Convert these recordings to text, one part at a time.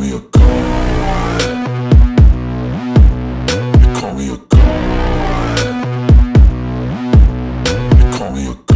me a god. They call me a god. They call me a god.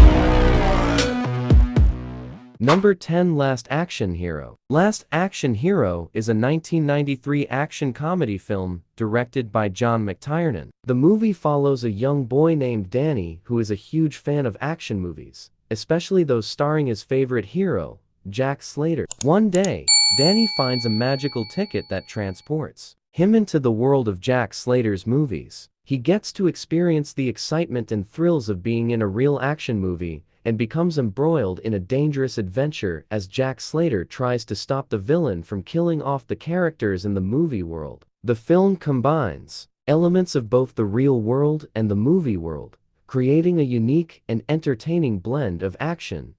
Number 10. Last Action Hero. Last Action Hero is a 1993 action comedy film directed by John McTiernan. The movie follows a young boy named Danny who is a huge fan of action movies, especially those starring his favorite hero, Jack Slater. One day, Danny finds a magical ticket that transports him into the world of Jack Slater's movies. He gets to experience the excitement and thrills of being in a real action movie and becomes embroiled in a dangerous adventure as Jack Slater tries to stop the villain from killing off the characters in the movie world. The film combines elements of both the real world and the movie world, creating a unique and entertaining blend of action,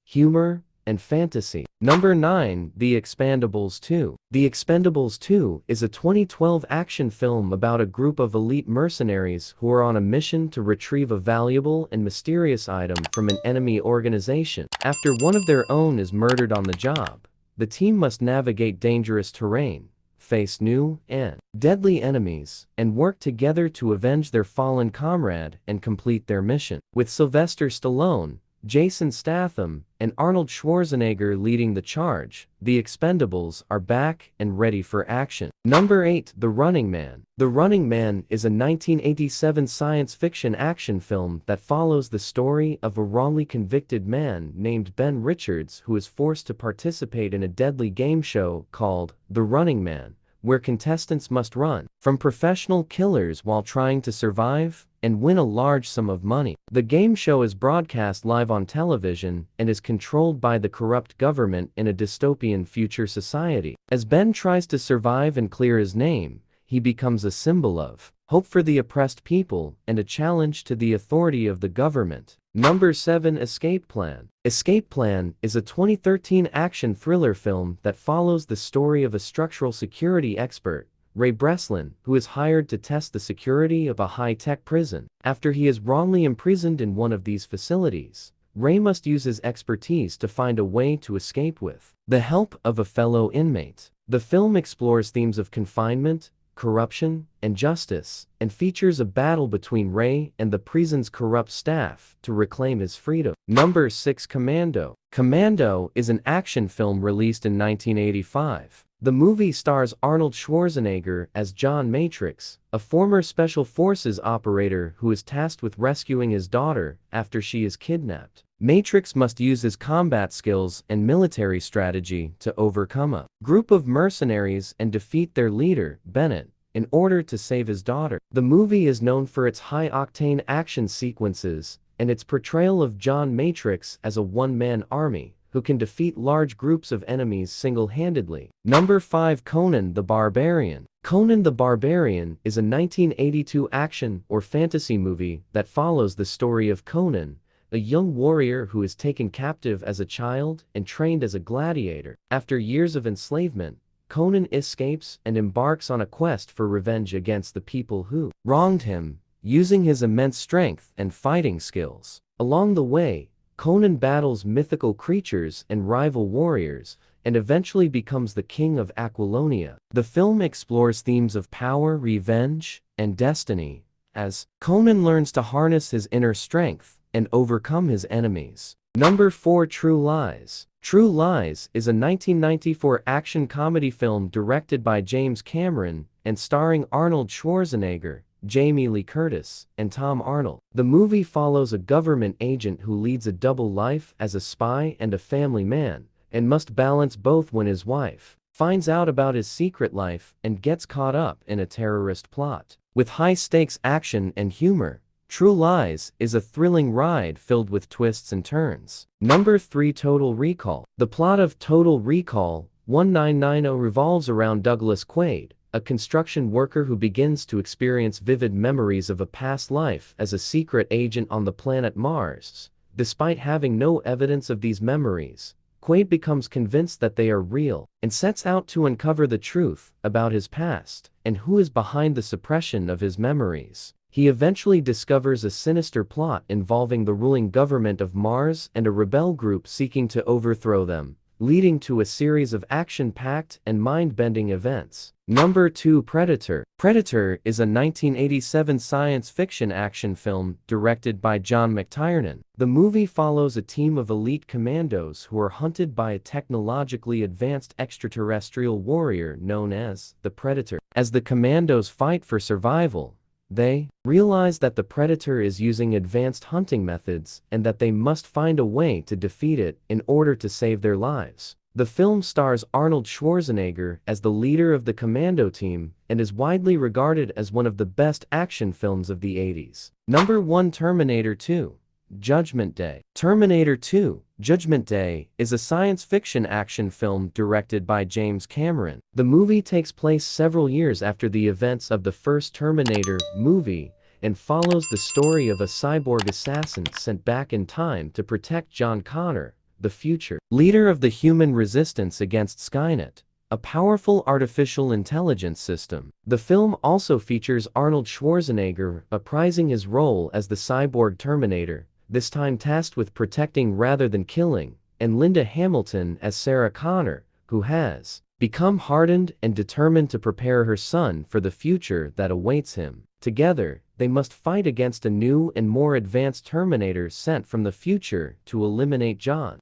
humor, and fantasy. Number 9. The Expendables 2. The Expendables 2 is a 2012 action film about a group of elite mercenaries who are on a mission to retrieve a valuable and mysterious item from an enemy organization. After one of their own is murdered on the job, the team must navigate dangerous terrain, face new and deadly enemies, and work together to avenge their fallen comrade and complete their mission. With Sylvester Stallone, Jason Statham, and Arnold Schwarzenegger leading the charge, the Expendables are back and ready for action. Number 8. The Running Man. The Running Man is a 1987 science fiction action film that follows the story of a wrongly convicted man named Ben Richards who is forced to participate in a deadly game show called The Running Man, where contestants must run from professional killers while trying to survive and win a large sum of money. The game show is broadcast live on television and is controlled by the corrupt government in a dystopian future society. As Ben tries to survive and clear his name, he becomes a symbol of hope for the oppressed people and a challenge to the authority of the government. Number 7. Escape Plan. Escape Plan is a 2013 action thriller film that follows the story of a structural security expert, Ray Breslin, who is hired to test the security of a high-tech prison. After he is wrongly imprisoned in one of these facilities, Ray must use his expertise to find a way to escape with the help of a fellow inmate. The film explores themes of confinement, corruption, and justice, and features a battle between Ray and the prison's corrupt staff to reclaim his freedom. Number 6. Commando. Commando is an action film released in 1985. The movie stars Arnold Schwarzenegger as John Matrix, a former special forces operator who is tasked with rescuing his daughter after she is kidnapped. Matrix must use his combat skills and military strategy to overcome a group of mercenaries and defeat their leader, Bennett, in order to save his daughter. The movie is known for its high-octane action sequences and its portrayal of John Matrix as a one-man army who can defeat large groups of enemies single-handedly. Number 5. Conan the Barbarian. Conan the Barbarian is a 1982 action or fantasy movie that follows the story of Conan, a young warrior who is taken captive as a child and trained as a gladiator. After years of enslavement, Conan escapes and embarks on a quest for revenge against the people who wronged him, using his immense strength and fighting skills. Along the way, Conan battles mythical creatures and rival warriors, and eventually becomes the king of Aquilonia. The film explores themes of power, revenge, and destiny, as Conan learns to harness his inner strength and overcome his enemies. Number 4. True Lies. True Lies is a 1994 action comedy film directed by James Cameron and starring Arnold Schwarzenegger, Jamie Lee Curtis, and Tom Arnold. The movie follows a government agent who leads a double life as a spy and a family man, and must balance both when his wife finds out about his secret life and gets caught up in a terrorist plot. With high-stakes action and humor, True Lies is a thrilling ride filled with twists and turns. Number 3. Total Recall. The plot of Total Recall 1990 revolves around Douglas Quaid, a construction worker who begins to experience vivid memories of a past life as a secret agent on the planet Mars. Despite having no evidence of these memories, Quaid becomes convinced that they are real and sets out to uncover the truth about his past and who is behind the suppression of his memories. He eventually discovers a sinister plot involving the ruling government of Mars and a rebel group seeking to overthrow them, leading to a series of action-packed and mind-bending events. Number 2. Predator. Predator is a 1987 science fiction action film directed by John McTiernan. The movie follows a team of elite commandos who are hunted by a technologically advanced extraterrestrial warrior known as the Predator. As the commandos fight for survival, they realize that the Predator is using advanced hunting methods and that they must find a way to defeat it in order to save their lives. The film stars Arnold Schwarzenegger as the leader of the commando team and is widely regarded as one of the best action films of the 80s. Number 1. Terminator 2. Judgment Day. Terminator 2. Judgment Day is a science fiction action film directed by James Cameron. The movie takes place several years after the events of the first Terminator movie and follows the story of a cyborg assassin sent back in time to protect John Connor, the future leader of the human resistance against Skynet, a powerful artificial intelligence system. The film also features Arnold Schwarzenegger reprising his role as the cyborg Terminator, this time tasked with protecting rather than killing, and Linda Hamilton as Sarah Connor, who has become hardened and determined to prepare her son for the future that awaits him. Together, they must fight against a new and more advanced Terminator sent from the future to eliminate John